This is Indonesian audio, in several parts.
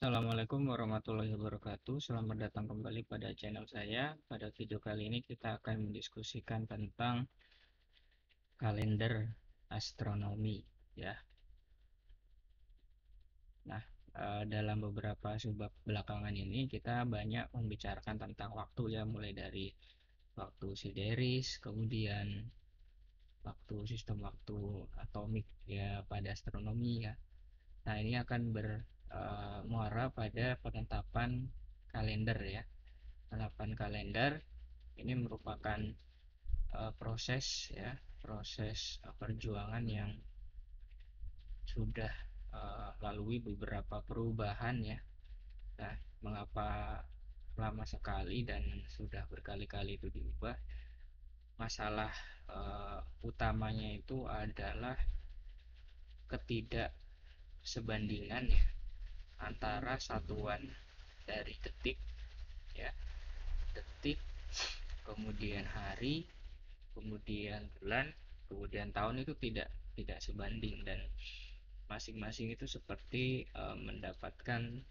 Assalamualaikum warahmatullahi wabarakatuh. Selamat datang kembali pada channel saya. Pada video kali ini kita akan mendiskusikan tentang kalender astronomi ya. Nah, dalam beberapa subbab belakangan ini kita banyak membicarakan tentang waktu ya, mulai dari waktu sideris, kemudian waktu sistem waktu atomik ya pada astronomi ya. Nah, ini akan bermuara pada penetapan kalender ya. Penetapan kalender ini merupakan proses ya, proses perjuangan yang sudah lalui beberapa perubahan ya. Nah, mengapa lama sekali dan sudah berkali-kali itu diubah? Masalah utamanya itu adalah ketidaksebandingan ya antara satuan dari detik ya, detik, kemudian hari, kemudian bulan, kemudian tahun itu tidak sebanding, dan masing-masing itu seperti mendapatkan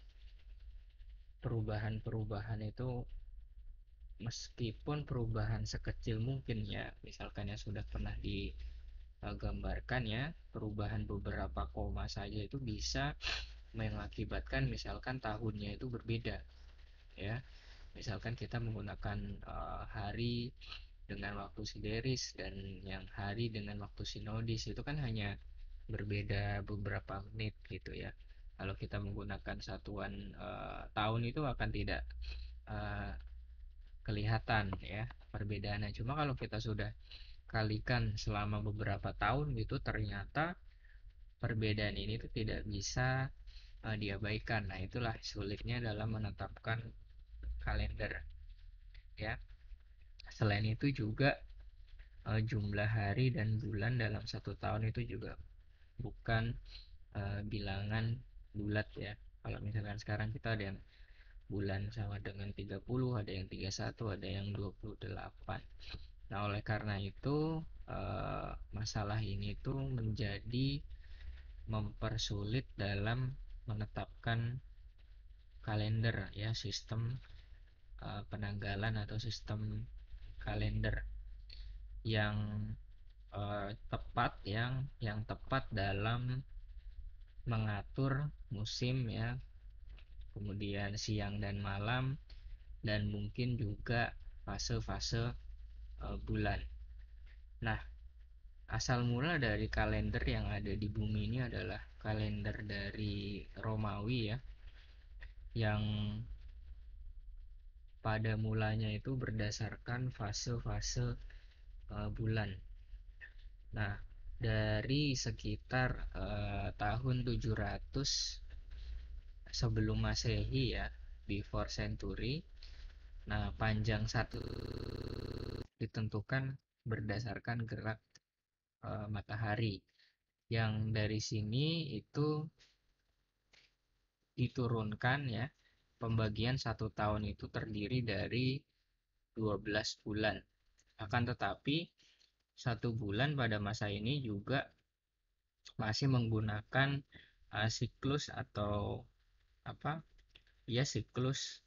perubahan-perubahan itu, meskipun perubahan sekecil mungkin ya, misalkan yang sudah pernah digambarkan ya, perubahan beberapa koma saja itu bisa mengakibatkan misalkan tahunnya itu berbeda ya. Misalkan kita menggunakan hari dengan waktu sideris dan yang hari dengan waktu sinodis, itu kan hanya berbeda beberapa menit gitu ya. Kalau kita menggunakan satuan tahun itu akan tidak uh, kelihatan ya perbedaannya. Cuma kalau kita sudah kalikan selama beberapa tahun gitu, ternyata perbedaan ini tuh tidak bisa diabaikan. Nah, itulah sulitnya dalam menetapkan kalender ya. Selain itu juga jumlah hari dan bulan dalam satu tahun itu juga bukan bilangan bulat ya. Kalau misalkan sekarang kita ada yang bulan sama dengan 30, ada yang 31, ada yang 28. Nah, oleh karena itu masalah ini tuh menjadi mempersulit dalam menetapkan kalender ya, sistem penanggalan atau sistem kalender yang tepat, yang tepat dalam mengatur musim ya, kemudian siang dan malam, dan mungkin juga fase-fase bulan. Nah, asal mula dari kalender yang ada di bumi ini adalah kalender dari Romawi ya, yang pada mulanya itu berdasarkan fase-fase bulan. Nah, dari sekitar tahun 700 sebelum Masehi ya, before century. Nah, panjang satu ditentukan berdasarkan gerak matahari, yang dari sini itu diturunkan ya, pembagian satu tahun itu terdiri dari 12 bulan. Akan tetapi satu bulan pada masa ini juga masih menggunakan siklus atau apa ya, siklus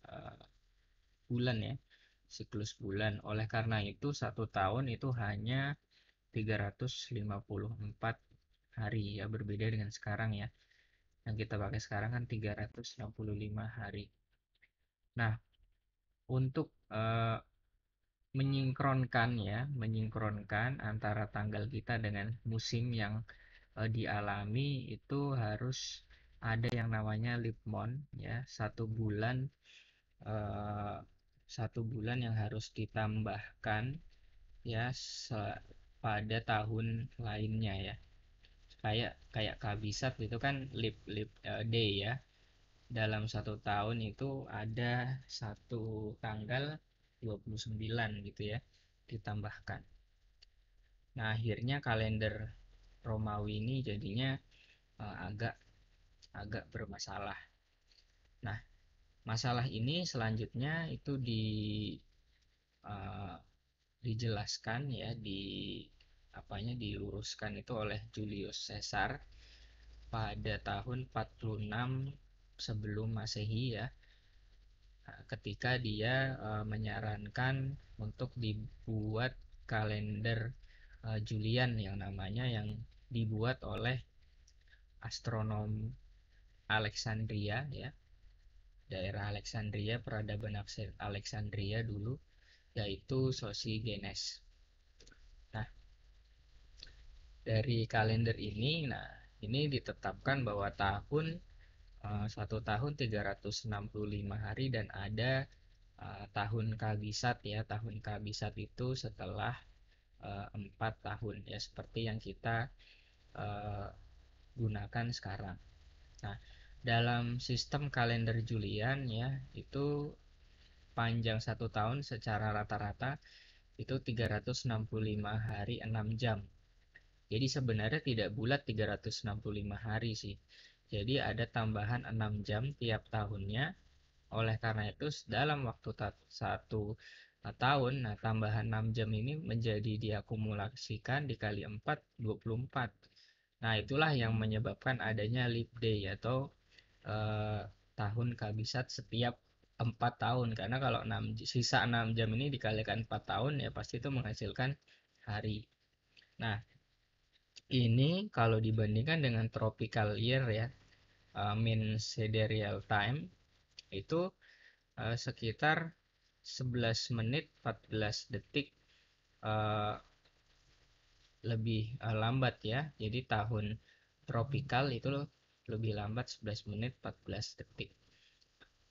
bulan ya, siklus bulan. Oleh karena itu satu tahun itu hanya 354 hari ya, berbeda dengan sekarang ya, yang kita pakai sekarang kan 365 hari. Nah, untuk menyinkronkan antara tanggal kita dengan musim yang dialami, itu harus ada yang namanya leap month ya, eh, satu bulan yang harus ditambahkan ya pada tahun lainnya ya. Kayak kayak kabisat itu kan leap leap day ya. Dalam satu tahun itu ada satu tanggal 29 gitu ya, ditambahkan. Nah, akhirnya kalender Romawi ini jadinya agak agak bermasalah. Nah, masalah ini selanjutnya itu uh, dijelaskan ya, diluruskan itu oleh Julius Caesar pada tahun 46 sebelum Masehi ya. Nah, ketika dia menyarankan untuk dibuat kalender Julian yang namanya, yang dibuat oleh astronom Alexandria ya, daerah Alexandria, peradaban Alexandria dulu, yaitu Sosigenes. Nah, dari kalender ini, ini ditetapkan bahwa satu tahun 365 hari, dan ada tahun kabisat ya. Tahun kabisat itu setelah 4 tahun ya, seperti yang kita uh, gunakan sekarang. Nah, dalam sistem kalender Julian ya, itu panjang satu tahun secara rata-rata itu 365 hari 6 jam. Jadi sebenarnya tidak bulat 365 hari sih. Jadi ada tambahan 6 jam tiap tahunnya. Oleh karena itu dalam waktu satu tahun, tambahan 6 jam ini menjadi diakumulasikan dikali 4, 24. Nah, itulah yang menyebabkan adanya leap day atau eh, tahun kabisat setiap 4 tahun. Karena kalau sisa 6 jam ini dikalikan 4 tahun ya pasti itu menghasilkan hari. Nah, ini kalau dibandingkan dengan tropical year ya, mean sidereal time itu sekitar 11 menit 14 detik uh, lebih lambat ya. Jadi tahun tropikal itu lebih lambat 11 menit 14 detik.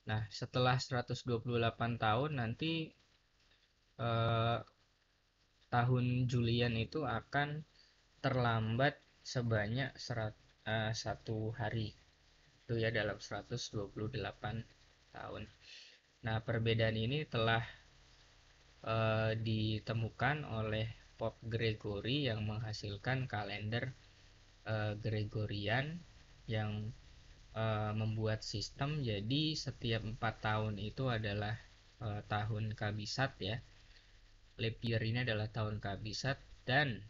Nah, setelah 128 tahun nanti uh, tahun Julian itu akan terlambat sebanyak 1 hari. Itu ya dalam 128 tahun. Nah, perbedaan ini telah ditemukan oleh Pope Gregory yang menghasilkan kalender Gregorian yang membuat sistem jadi setiap 4 tahun itu adalah tahun kabisat ya. Leap year ini adalah tahun kabisat dan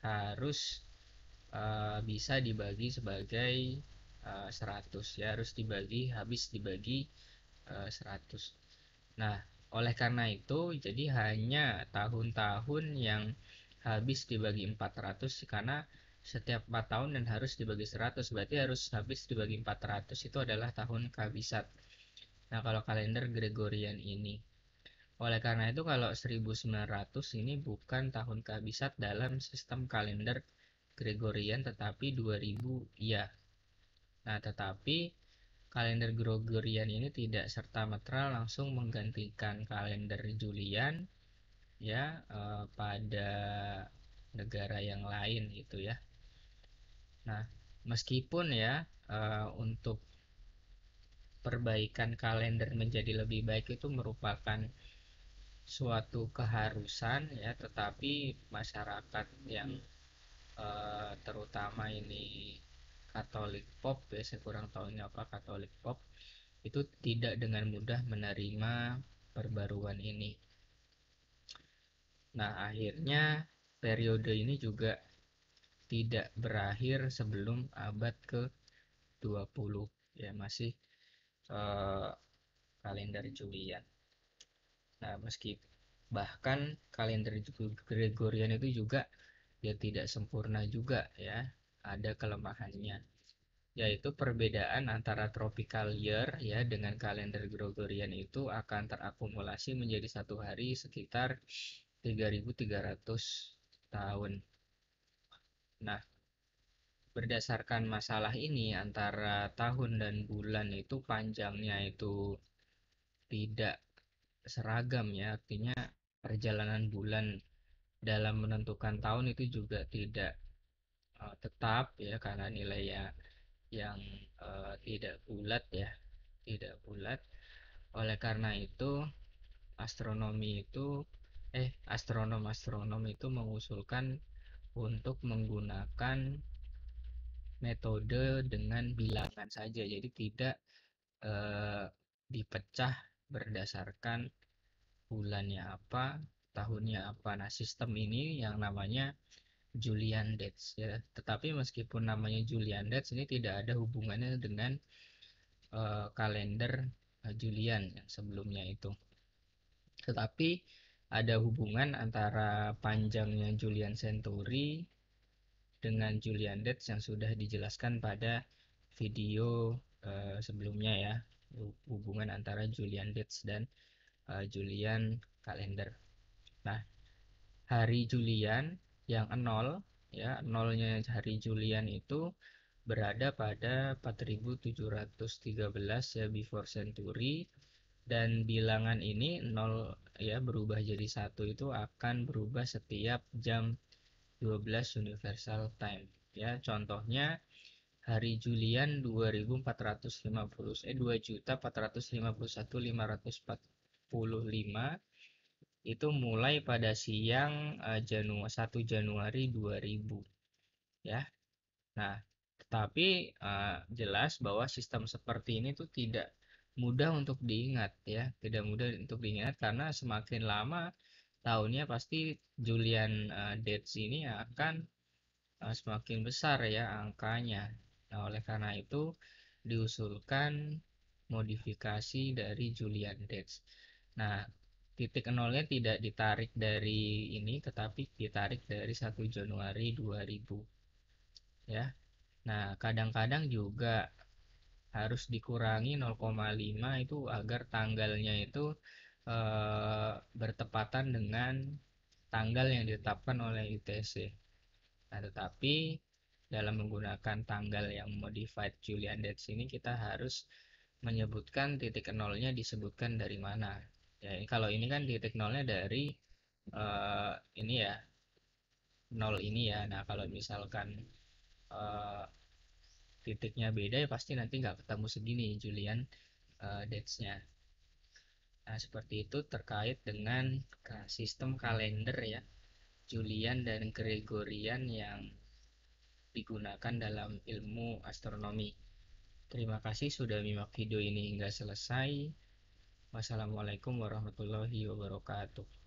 harus bisa dibagi sebagai 100 ya, harus dibagi 100. Nah, oleh karena itu jadi hanya tahun-tahun yang habis dibagi 400, karena setiap 4 tahun dan harus dibagi 100, berarti harus habis dibagi 400 itu adalah tahun kabisat. Nah, kalau kalender Gregorian ini, oleh karena itu kalau 1900 ini bukan tahun kabisat dalam sistem kalender Gregorian, tetapi 2000 iya. Nah, tetapi kalender Gregorian ini tidak serta-merta langsung menggantikan kalender Julian ya, pada negara yang lain gitu ya. Nah, meskipun ya untuk perbaikan kalender menjadi lebih baik itu merupakan suatu keharusan ya, tetapi masyarakat yang terutama ini Katolik Pop ya, saya kurang tahu ini apa Katolik Pop, itu tidak dengan mudah menerima perbaruan ini. Nah, akhirnya periode ini juga tidak berakhir sebelum abad ke-20 ya, masih eh, kalender Julian. Nah, meski bahkan kalender Gregorian itu juga ya tidak sempurna juga ya, ada kelemahannya, yaitu perbedaan antara tropical year ya dengan kalender Gregorian itu akan terakumulasi menjadi satu hari sekitar 3.300 tahun. Nah, berdasarkan masalah ini antara tahun dan bulan itu panjangnya itu tidak seragam ya, artinya perjalanan bulan dalam menentukan tahun itu juga tidak tetap ya, karena nilainya yang tidak bulat ya, tidak bulat. Oleh karena itu astronomi itu astronom-astronom itu mengusulkan untuk menggunakan metode dengan bilangan saja, jadi tidak eh, dipecah berdasarkan bulannya apa, tahunnya apa. Nah, sistem ini yang namanya Julian dates ya. Tetapi meskipun namanya Julian dates, ini tidak ada hubungannya dengan kalender Julian yang sebelumnya itu. Tetapi ada hubungan antara panjangnya Julian Century dengan Julian Dates yang sudah dijelaskan pada video sebelumnya ya, hubungan antara Julian Dates dan Julian kalender. Nah, hari Julian yang nol ya, nolnya hari Julian itu berada pada 4713 ya before century, dan bilangan ini nol ya berubah jadi satu itu akan berubah setiap jam 12 universal time ya. Contohnya hari Julian 2450 2.451.545 itu mulai pada siang 1 Januari 2000 ya. Nah, tetapi jelas bahwa sistem seperti ini tuh tidak mudah untuk diingat ya, tidak mudah untuk diingat karena semakin lama tahunnya pasti Julian dates ini akan semakin besar ya angkanya. Nah, oleh karena itu diusulkan modifikasi dari Julian dates. Nah, titik nolnya tidak ditarik dari ini tetapi ditarik dari 1 Januari 2000 ya. Nah, kadang-kadang juga harus dikurangi 0,5 itu agar tanggalnya itu bertepatan dengan tanggal yang ditetapkan oleh UTC. Nah, tetapi dalam menggunakan tanggal yang modified Julian dates ini kita harus menyebutkan titik nolnya disebutkan dari mana. Ya, kalau ini kan titik nolnya dari ini ya, nol ini ya. Nah, kalau misalkan eh, titiknya beda ya pasti nanti nggak ketemu segini Julian dates-nya. Nah, seperti itu terkait dengan sistem kalender ya, Julian dan Gregorian yang digunakan dalam ilmu astronomi. Terima kasih sudah menyimak video ini hingga selesai. Wassalamualaikum warahmatullahi wabarakatuh.